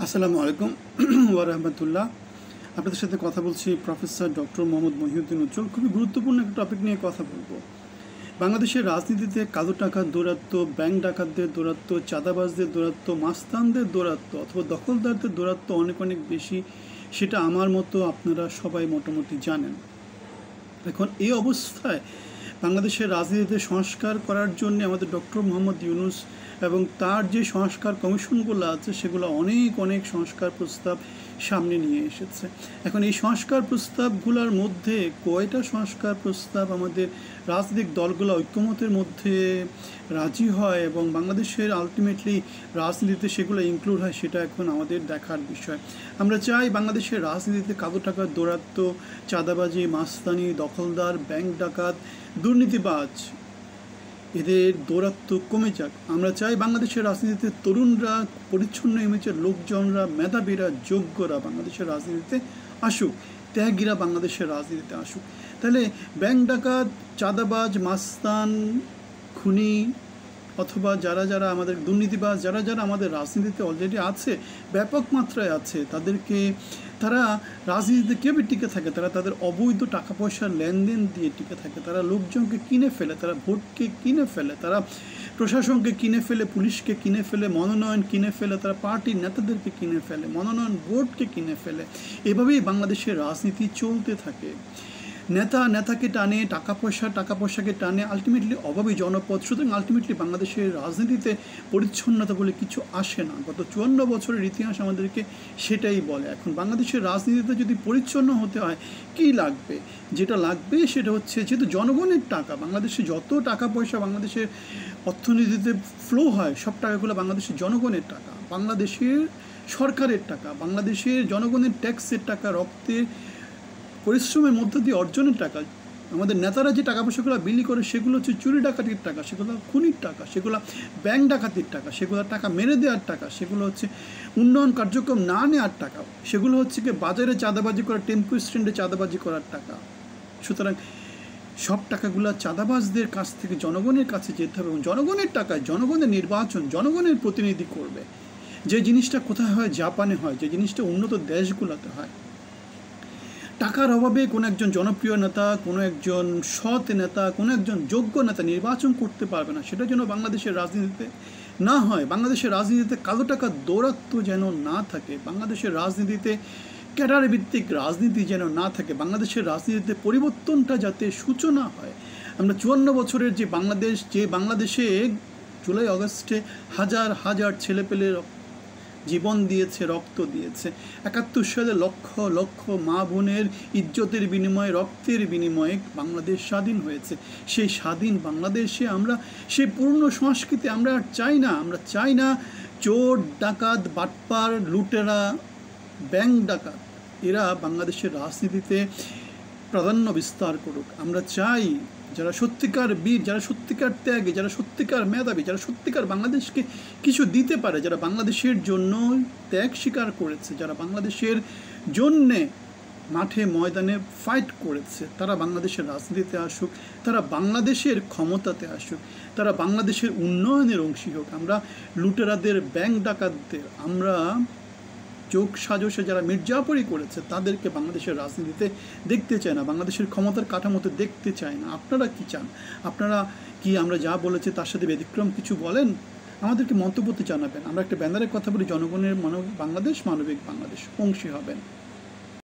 আসসালামু আলাইকুম ওয়া রাহমাতুল্লাহ। আপনাদের সাথে কথা বলছি প্রফেসর ডক্টর মোহাম্মদ মহিউদ্দিন উজ্জ্বল। খুবই গুরুত্বপূর্ণ একটা টপিক নিয়ে কথা বলবো। বাংলাদেশের রাজনীতিতে কালো টাকার দৌরাত্ম্য, ব্যাংক ডাকাতদের দৌরাত্ম্য, চাঁদাবাজদের দৌরাত্ম্য, মাস্তানদের দৌরাত্ম্য অথবা দখলদারদের দৌরাত্ম্য অনেক অনেক বেশি। সেটা আমার মতো আপনারা সবাই মোটামুটি জানেন। এখন এই অবস্থায় বাংলাদেশের রাজনীতিতে সংস্কার করার জন্য আমাদের ডক্টর মোহাম্মদ ইউনূস এবং তার যে সংস্কার কমিশনগুলো আছে সেগুলো অনেক অনেক সংস্কার প্রস্তাব সামনে নিয়ে এসেছে। এখন এই সংস্কার প্রস্তাবগুলোর মধ্যে কয়টা সংস্কার প্রস্তাব আমাদের রাজনৈতিক দলগুলো ঐক্যমতের মধ্যে রাজি হয় এবং বাংলাদেশের আলটিমেটলি রাজনীতিতে সেগুলো ইনক্লুড হয়, সেটা এখন আমাদের দেখার বিষয়। আমরা চাই বাংলাদেশের রাজনীতিতে কালো টাকার দৌরাত্ম্য, চাঁদাবাজি, মাস্তানি, দখলদার, ব্যাংক ডাকাত, দুর্নীতিবাজ এদের দৌরাত্ম্য কমে যাক। আমরা চাই বাংলাদেশের রাজনীতিতে তরুণরা, পরিচ্ছন্ন ইমেজের লোকজনরা, মেধাবীরা, যোগ্যরা বাংলাদেশের রাজনীতিতে আসুক, ত্যাগীরা বাংলাদেশের রাজনীতিতে আসুক। তাহলে ব্যাংক ডাকাত, চাঁদাবাজ, মাস্তান, খুনি অথবা যারা যারা আমাদের দুর্নীতিবাজ, যারা যারা আমাদের রাজনীতিতে অলরেডি আছে, ব্যাপক মাত্রায় আছে, তারা রাজনীতিতে কীভাবে টিকে থাকে? তারা তাদের অবৈধ টাকা পয়সার লেনদেন দিয়ে টিকে থাকে। তারা লোকজনকে কিনে ফেলে, তারা ভোটকে কিনে ফেলে, তারা প্রশাসনকে কিনে ফেলে, পুলিশকে কিনে ফেলে, মনোনয়ন কিনে ফেলে, তারা পার্টির নেতাদেরকে কিনে ফেলে, মনোনয়ন বোর্ডকে কিনে ফেলে। এভাবেই বাংলাদেশের রাজনীতি চলতে থাকে। নেতাকে টানে, টাকা পয়সাকে টানে, আলটিমেটলি অভাবী জনপদ। সুতরাং আলটিমেটলি বাংলাদেশের রাজনীতিতে পরিচ্ছন্নতা বলে কিছু আসে না। গত 54 বছরের ইতিহাস আমাদেরকে সেটাই বলে। এখন বাংলাদেশের রাজনীতিতে যদি পরিচ্ছন্ন হতে হয়, কি লাগবে? যেটা লাগবে সেটা হচ্ছে, যেহেতু জনগণের টাকা, বাংলাদেশে যত টাকা পয়সা বাংলাদেশের অর্থনীতিতে ফ্লো হয়, সব টাকাগুলো বাংলাদেশের জনগণের টাকা, বাংলাদেশের সরকারের টাকা, বাংলাদেশের জনগণের ট্যাক্সের টাকা, রক্তের পরিশ্রমের মধ্য দিয়ে অর্জনের টাকা। আমাদের নেতারা যে টাকা পয়সাগুলো বিলি করে সেগুলো হচ্ছে চুরি ডাকাতির টাকা, সেগুলো খুনির টাকা, সেগুলো ব্যাংক ডাকাতির টাকা, সেগুলো টাকা মেরে দেওয়ার টাকা, সেগুলো হচ্ছে উন্নয়ন কার্যক্রম না নেওয়ার টাকা, সেগুলো হচ্ছে কি বাজারে চাঁদাবাজি করা, টেম্পো স্ট্যান্ডে চাঁদাবাজি করার টাকা। সুতরাং সব টাকাগুলো চাঁদাবাজদের কাছ থেকে জনগণের কাছে যেতে হবে এবং জনগণের টাকায় জনগণের নির্বাচন, জনগণের প্রতিনিধি করবে। যে জিনিসটা কোথায় হয়? জাপানে হয়, যে জিনিসটা উন্নত দেশগুলোতে হয়। টাকার অভাবে কোনো একজন জনপ্রিয় নেতা, কোনো একজন সৎ নেতা, কোনো একজন যোগ্য নেতা নির্বাচন করতে পারবে না। সেটা যেন বাংলাদেশের রাজনীতিতে না হয়। বাংলাদেশের রাজনীতিতে কালো টাকার দৌরাত্ম্য যেন না থাকে। বাংলাদেশের রাজনীতিতে ক্যাডার ভিত্তিক রাজনীতি যেন না থাকে। বাংলাদেশের রাজনীতিতে পরিবর্তনটা যাতে সূচনা হয়। আমরা 54 বছরের যে বাংলাদেশে জুলাই আগস্টে হাজার হাজার ছেলেপেলে জীবন দিয়েছে, রক্ত দিয়েছে। 71 সালে লক্ষ লক্ষ মা বোনের ইজ্জতের বিনিময়ে, রক্তের বিনিময়ে বাংলাদেশ স্বাধীন হয়েছে। সেই স্বাধীন বাংলাদেশে আমরা সেই পুরনো সংস্কৃতি আমরা আর চাই না। আমরা চাই না চোর, ডাকাত, বাটপার, লুটেরা, ব্যাংক ডাকাত এরা বাংলাদেশের রাজনীতিতে প্রাধান্য বিস্তার করুক। আমরা চাই যারা সত্যিকার বীর, যারা সত্যিকার ত্যাগী, যারা সত্যিকার মেধাবী, যারা সত্যিকার বাংলাদেশকে কিছু দিতে পারে, যারা বাংলাদেশের জন্য ত্যাগ স্বীকার করেছে, যারা বাংলাদেশের জন্যে মাঠে ময়দানে ফাইট করেছে, তারা বাংলাদেশের রাজনীতিতে আসুক, তারা বাংলাদেশের ক্ষমতাতে আসুক, তারা বাংলাদেশের উন্নয়নের অংশী হোক। আমরা লুটেরাদের, ব্যাংক ডাকাতদের, আমরা চোখ সাজসে যারা মির্জাপুরি করেছে তাদেরকে বাংলাদেশের রাজনীতিতে দেখতে চায় না, বাংলাদেশের ক্ষমতার কাঠামোতে দেখতে চায় না। আপনারা কি চান? আপনারা কি আমরা যা বলেছি তার সাথে ব্যতিক্রম কিছু বলেন? আমাদেরকে মন্তব্যতে জানাবেন। আমরা একটা ব্যানারের কথা বলি, জনগণের বাংলাদেশ, মানবিক বাংলাদেশ, অংশী হবেন।